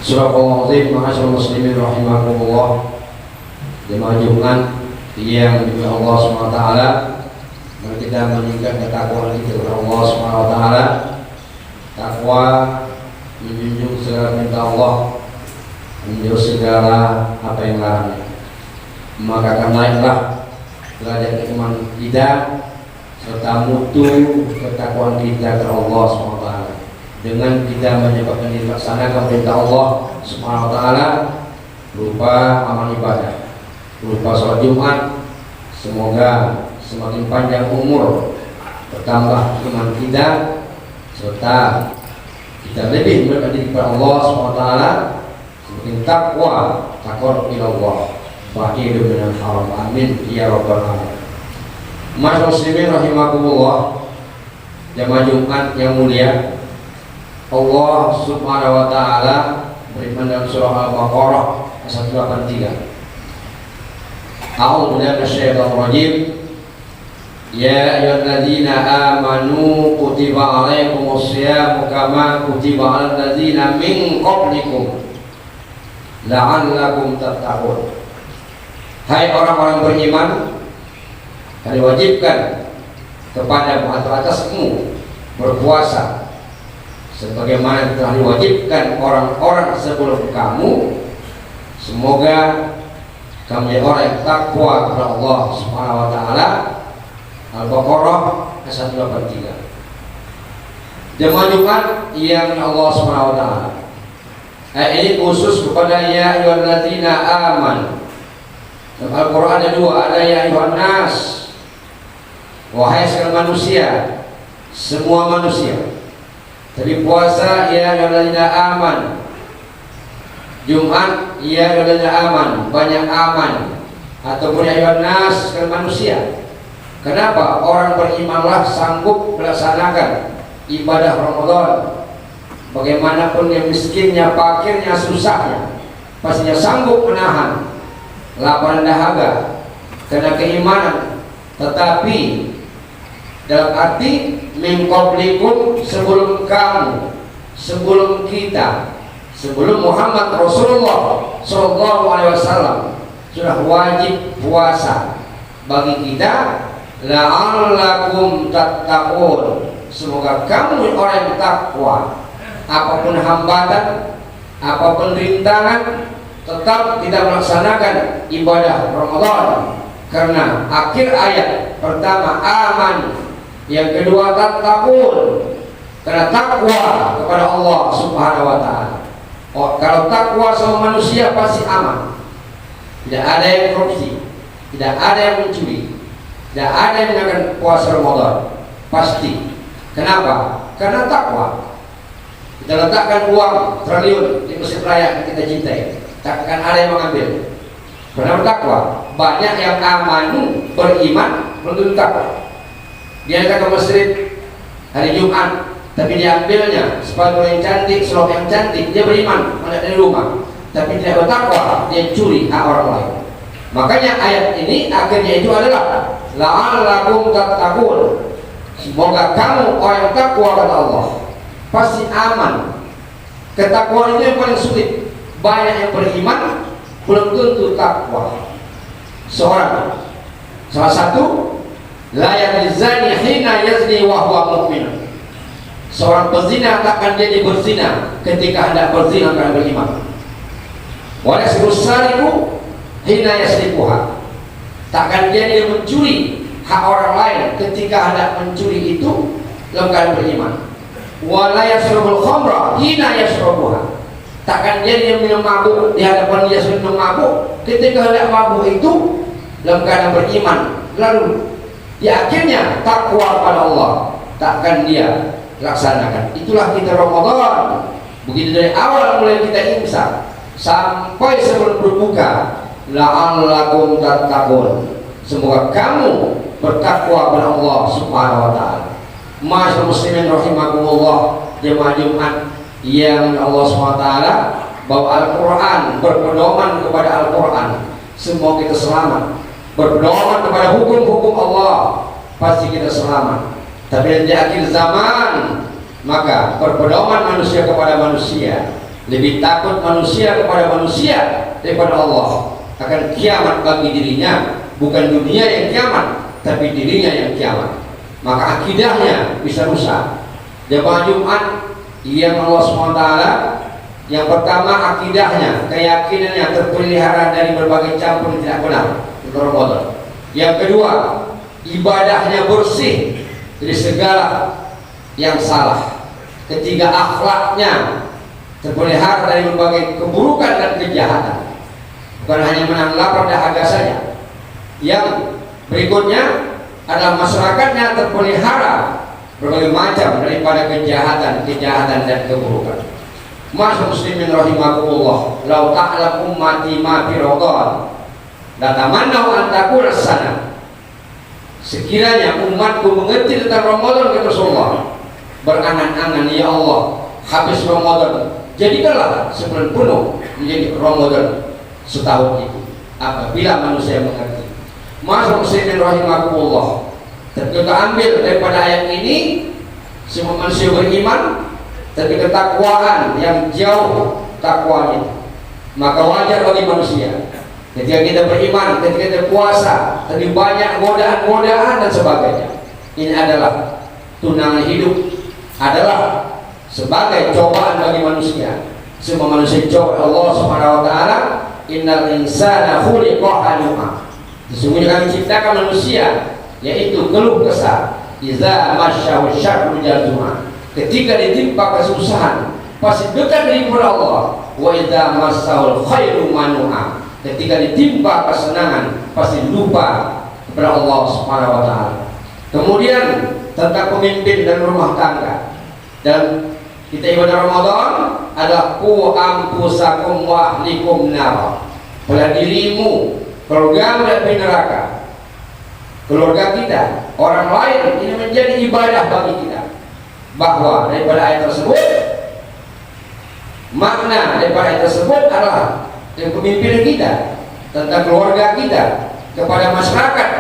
Surahul Ma'asyarul muslimin rahimakumullah. Jemaah Jumat yang dimiliki Allah SWT, mari kita meningkatkan ketakwaan kita kepada Allah SWT. Takwa menjunjung segala perintah Allah, menjauh segala apa yang larangnya. Maka akan naiklah derajat iman kita serta mutu ketakwaan kita kepada Allah SWT dengan kita menyebabkan dilaksanakan perintah Allah SWT berupa amal ibadah, berupa sholat Jumat. Semoga semakin panjang umur, bertambah iman kita, serta kita lebih mendekati kepada Allah SWT, semakin takwa ila Allah, bahidu minal haram. Amin ya rabbal alamin. Mas muslimin rahimakumullah, jamaah Jumat yang mulia, Allah Subhanahu wa taala berfirman dalam surah Al-Baqarah ayat 183. A'udzu billahi minasyaitonir rajim. Ya ayyuhalladzina amanu kutiba 'alaikumus syamu kama kutiba 'alal ladzina min qablikum la'allakum tattaqun. Hai orang-orang beriman, diwajibkan kepadamu atau atasmu berpuasa sebagaimana telah diwajibkan orang-orang sebelum kamu. Semoga kamu menjadi orang yang takwa kepada Allah Subhanahu wa taala. Al-Baqarah ayat 183. Jemaah Jumat yang Allah Subhanahu wa taala, ayat ini khusus kepada ya ayyuhalladzina amanu. Dalam Al-Qur'an ada dua, ada ya ayyuhan nas, wahai segala manusia, semua manusia. Tapi puasa ya ayyuhalladzina amanu, Jumat ya ayyuhalladzina amanu, banyak aman, ataupun ya ayyuhan nas, segala manusia. Kenapa? Orang berimanlah sanggup melaksanakan ibadah Ramadan. Bagaimanapun yang miskinnya, fakirnya, susahnya, pastinya sanggup menahan lapar dan dahaga karena keimanan. Tetapi dalam arti min qablikum, sebelum kamu, sebelum kita, sebelum Muhammad Rasulullah sallallahu alaihi wasallam sudah wajib puasa bagi kita. La'allakum tattaqun, semoga kamu orang yang takwa. Apapun hambatan, apapun rintangan, tetap kita melaksanakan ibadah Ramadan. Karena akhir ayat pertama aman, yang kedua tattaqun, karena takwa kepada Allah Subhanahu wa taala. Oh, kalau takwa sama manusia pasti aman. Tidak ada yang korupsi, tidak ada yang mencuri, tidak ada yang menggunakan puasa Ramadan, pasti. Kenapa? Karena takwa. Kita letakkan uang triliun di Mesir Raya yang kita cintai, tak akan ada yang mengambil. Karena takwa. Banyak yang amanu, beriman, menuntut takwa. Dia datang ke masjid hari Jumat, tapi diambilnya sepatu yang cantik, selop yang cantik. Dia beriman, melihat dari rumah, tapi tidak bertakwa, dia curi hak orang lain. Makanya ayat ini akhirnya itu adalah la'allakum tattaqun, semoga kamu orang yang takwa kepada Allah. Pasti aman. Ketakwaan itu yang paling sulit. Banyak yang beriman belum tentu takwa. Salah satu la yazani hina yazni wa huwa mu'min. Seorang pezina takkan jadi berzina ketika hendak berzina karena beriman. Wa yasrusariku hina yasriquha, takkan dia mencuri hak orang lain ketika hendak mencuri itu dalam keadaan beriman. Wa la yasrubul khamra hina yasrubuha, takkan dia minum mabuk di hadapan dia minum mabuk ketika hendak mabuk itu dalam keadaan beriman. Lalu di akhirnya takwa pada Allah takkan dia laksanakan. Itulah kita Ramadan. Begitu dari awal mulai kita imsak sampai sebelum berbuka, la'allakum tattaqun, semoga kamu bertakwa kepada Allah Subhanahu wa taala. Ma'asyiral muslimin rahimakumullah, jemaah Jumat yang Allah SWT, bahwa Al-Quran, berpedoman kepada Al-Quran, semua kita selamat. Berpedoman kepada hukum-hukum Allah, pasti kita selamat. Tapi di akhir zaman, maka berpedoman manusia kepada manusia, Lebih takut manusia kepada manusia daripada Allah. Akan kiamat bagi dirinya, bukan dunia yang kiamat, tapi dirinya yang kiamat. Maka akidahnya bisa rusak. Jemaah Jumat yang Allah SWT, yang pertama akidahnya, keyakinannya terpelihara dari berbagai campur yang tidak benar itu Ramadan. Yang kedua, ibadahnya bersih dari segala yang salah. Ketiga, akhlaknya terpelihara dari berbagai keburukan dan kejahatan, bukan hanya menahan lapar dahaga saja. Yang berikutnya adalah masyarakatnya terpelihara berbagai macam daripada kejahatan dan keburukan. Mas muslimin rahimakumullah, lau ta'lam ummati ma fi Ramadan la tamannau an takuna sana. Sekiranya umatku mengerti tentang Ramadan, kata Rasulullah, berangan-angan, ya Allah, habis Ramadan jadikanlah sebulan penuh menjadi Ramadan setahun itu. Apabila manusia mengerti. Mas muslimin rahimakumullah, kita ambil daripada ayat ini, semua manusia beriman, tapi ketakwaan yang jauh takwanya. Maka wajar bagi manusia ketika kita beriman, ketika kita puasa, tapi banyak godaan-godaan dan sebagainya. Ini adalah tunangan hidup, adalah sebagai cobaan bagi manusia. Semua manusia coba Allah Subhanahu wa taala, innal insana khuliqa halu'a. Sesungguhnya kami ciptakan manusia yaitu keluh kesah. Iza masyahu syarru jazuma. Ketika ditimpa kesusahan pasti dekat kepada Allah. Wa iza massahul khairu manu'a. Ketika ditimpa kesenangan pasti lupa kepada Allah Subhanahu wa taala. Kemudian tentang pemimpin dan rumah tangga. Dan kita ibadah Ramadan adalah ku ampusakum wa ahlikum nar. Pada dirimu, keluarga dari neraka, keluarga kita, orang lain, ini menjadi ibadah bagi kita. Bahwa daripada ayat tersebut, makna daripada ayat tersebut adalah yang pemimpin kita, tentang keluarga kita, kepada masyarakat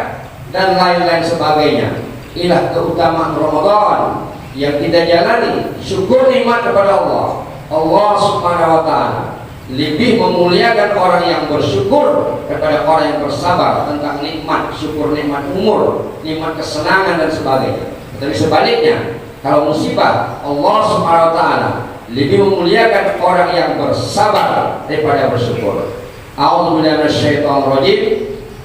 dan lain-lain sebagainya. Inilah keutamaan Ramadan yang kita jalani. Syukur nikmat kepada Allah. Allah Subhanahu wa taala lebih memuliakan orang yang bersyukur daripada orang yang bersabar tentang nikmat, syukur nikmat umur, nikmat kesenangan dan sebagainya. Tapi sebaliknya, kalau musibah, Allah Subhanahu wa taala lebih memuliakan orang yang bersabar daripada bersyukur. A'udzubillahi minasyaitonir rajim.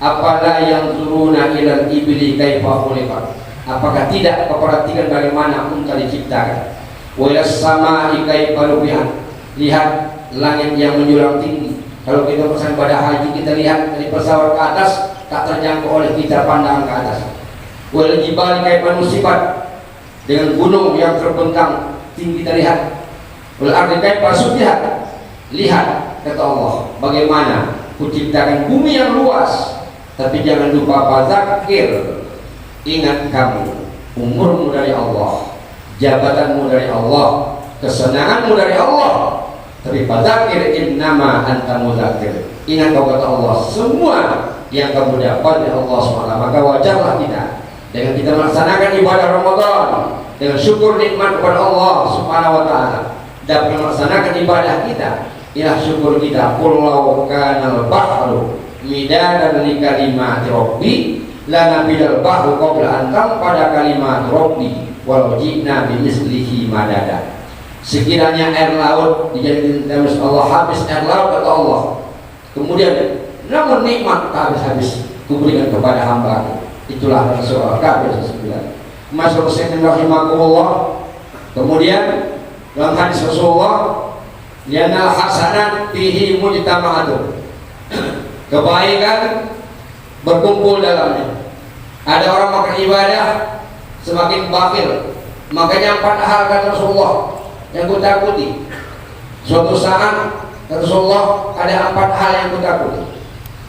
Afala yanzuruna ilal ibli kaifa khuliqat. Apakah tidak kau perhatikan bagaimana unta diciptakan? Wa ilas samaa'i kaifa rufi'at. Lihat langit yang menjulang tinggi. Kalau kita pesan pada haji, kita lihat dari pesawat ke atas tak terjangkau oleh kita pandangan ke atas. Wal jibali kaifa nusibat. Dengan gunung yang terbentang tinggi kita lihat. Wal ardi kaifa sutihat. Lihat, kata Allah, bagaimana kuciptakan bumi yang luas. Tapi jangan lupa fadzakir. Ingat kamu, umurmu dari Allah, jabatanmu dari Allah, kesenanganmu dari Allah. Tapi fadzakir innama anta mudzakir. Ingat kau, kata Allah, semua yang kamu dapat dari Allah SWT. Maka wajarlah kita dengan kita melaksanakan ibadah Ramadan dengan syukur nikmat kepada Allah Subhanahu wa taala, dapat melaksanakan ibadah kita. Inilah syukur kita. Qul law kanal bahru midadan li kalimati rabbi lana bidal bahru qabla an tanfada kalimat rabbi walau ji'na bimislihi madada. Sekiranya air laut dijadikan terus Allah, habis air laut, kata Allah, kemudian namun nikmat tak habis-habis kuberikan kepada hamba. Itulah Rasulullah kafir sesudah Masya Allah rahimakumullah. Kemudian dalam hadis Rasulullah, lianal hasanat fihi mujtama'atun. Kebaikan berkumpul dalamnya. Ada orang makan ibadah semakin bakhil. Makanya 4 hal kata Rasulullah yang ku takuti. Suatu saat kata Rasulullah ada 4 hal yang ku takuti.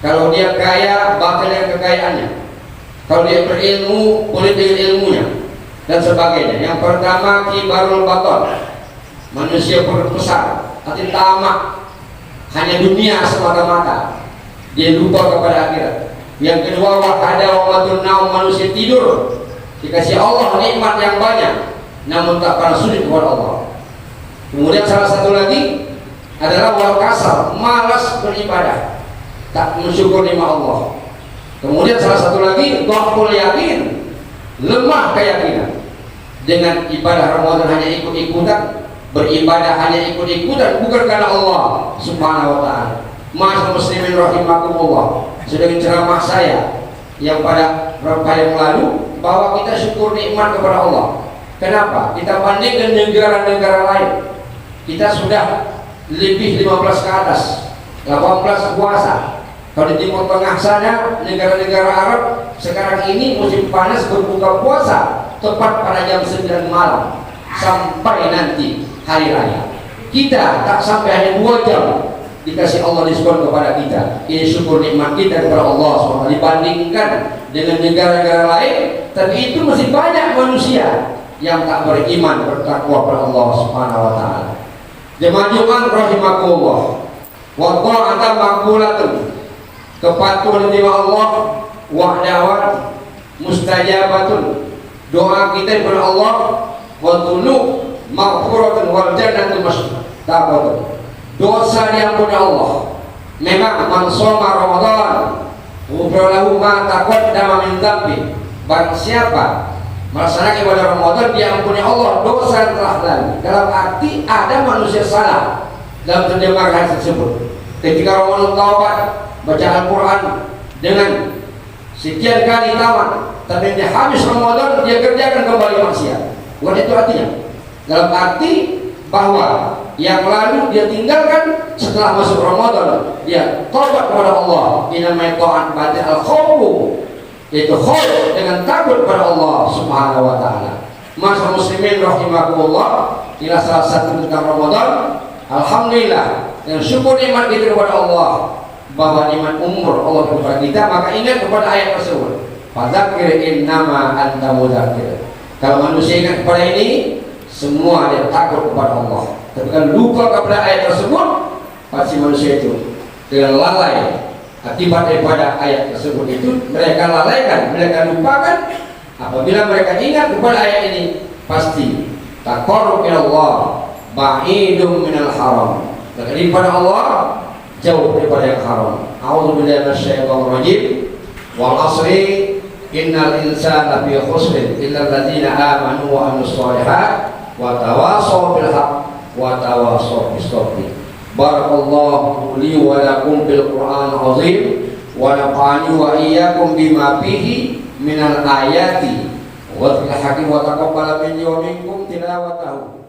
Kalau dia kaya, bakhil dengan kekayaannya. Kalau dia berilmu, boleh dengan ilmunya dan sebagainya. Yang pertama, kibarul baton, manusia berbesar, hati tamak, hanya dunia semata-mata, dia lupa kepada akhirat. Yang kedua, wahada wa matun naum, manusia tidur, dikasih Allah nikmat yang banyak namun tak pernah sujud kepada Allah. Kemudian salah satu lagi, adalah wal kasal, malas beribadah, tak mensyukur nikmat Allah. Kemudian salah satu lagi dhaful yakin, lemah keyakinan. Dengan ibadah Ramadan hanya ikut-ikutan, beribadah hanya ikut-ikutan, bukan karena Allah Subhanahu wa taala. Ma'asyiral muslimin rahimakumullah, sudah ceramah saya yang pada yang lalu bahwa kita syukur nikmat kepada Allah. Kenapa? Kita bandingkan negara-negara lain, kita sudah lebih 15 ke atas, 18 puasa. Kalau di Timur Tengah sana, negara-negara Arab sekarang ini musim panas berbuka puasa tepat pada jam 9 malam sampai nanti hari raya. Kita tak sampai hanya 2 jam dikasih Allah diskon kepada kita. Ini syukur nikmat kita kepada Allah SWT dibandingkan dengan negara-negara lain. Tapi itu masih banyak manusia yang tak beriman, bertakwa kepada Allah Subhanahu wa taala. Jemaah Jumat rahimakumullah, wa ta'ata maqbulatun, kepatuhan di Allah wahdawan mustajabatun, doa kita kepada Allah wa tulu maghfuratun wal jannatu mustaqabatun, dosa diampuni Allah. Memang man shoma Ramadan ghufira lahu ma taqaddama min dzambi, barang siapa melaksanakan ibadah Ramadan diampuni Allah dosa yang telah lalu. Dalam arti ada manusia salah dalam terjemahan tersebut. Ketika Ramadan taubat, baca Al-Quran dengan sekian kali tamat, tapi dia habis Ramadan dia kerjakan kembali maksiat. Bukan itu artinya. Dalam arti bahwa yang lalu dia tinggalkan setelah masuk Ramadan, dia taubat kepada Allah. Ini namanya ta'at batin al-khawfu, yaitu khauf dengan takut kepada Allah Subhanahu wa taala. Masa muslimin rahimakumullah, inilah salah satu tentang Ramadan. Alhamdulillah, dan syukur nikmat kita kepada Allah bahwa nikmat umur Allah kepada kita. Maka ingat kepada ayat tersebut, fadzakir innama anta mudzakir. Kalau manusia ingat kepada ini, semua dia takut kepada Allah. Tapi kalau lupa kepada ayat tersebut, pasti manusia itu dengan lalai akibat daripada ayat tersebut itu mereka lalaikan, mereka lupakan. Apabila mereka ingat kepada ayat ini, pasti taqarrub ila Allah ba'idum minal haram, dekat kepada Allah, jauh daripada yang haram. A'udzubillahi minasyaitonir rajim. Wal 'ashri innal insana lafi khusrin illa alladziina aamanu wa 'amilus shalihaati wa tawashaw bil haqq wa tawashaw bis sabr. Barakallahu li wa lakum bil Qur'an azim wa nafa'ani wa iyyakum bima fihi minal ayati wa dhikr hakim wa taqabbal minni wa minkum tilawatahu.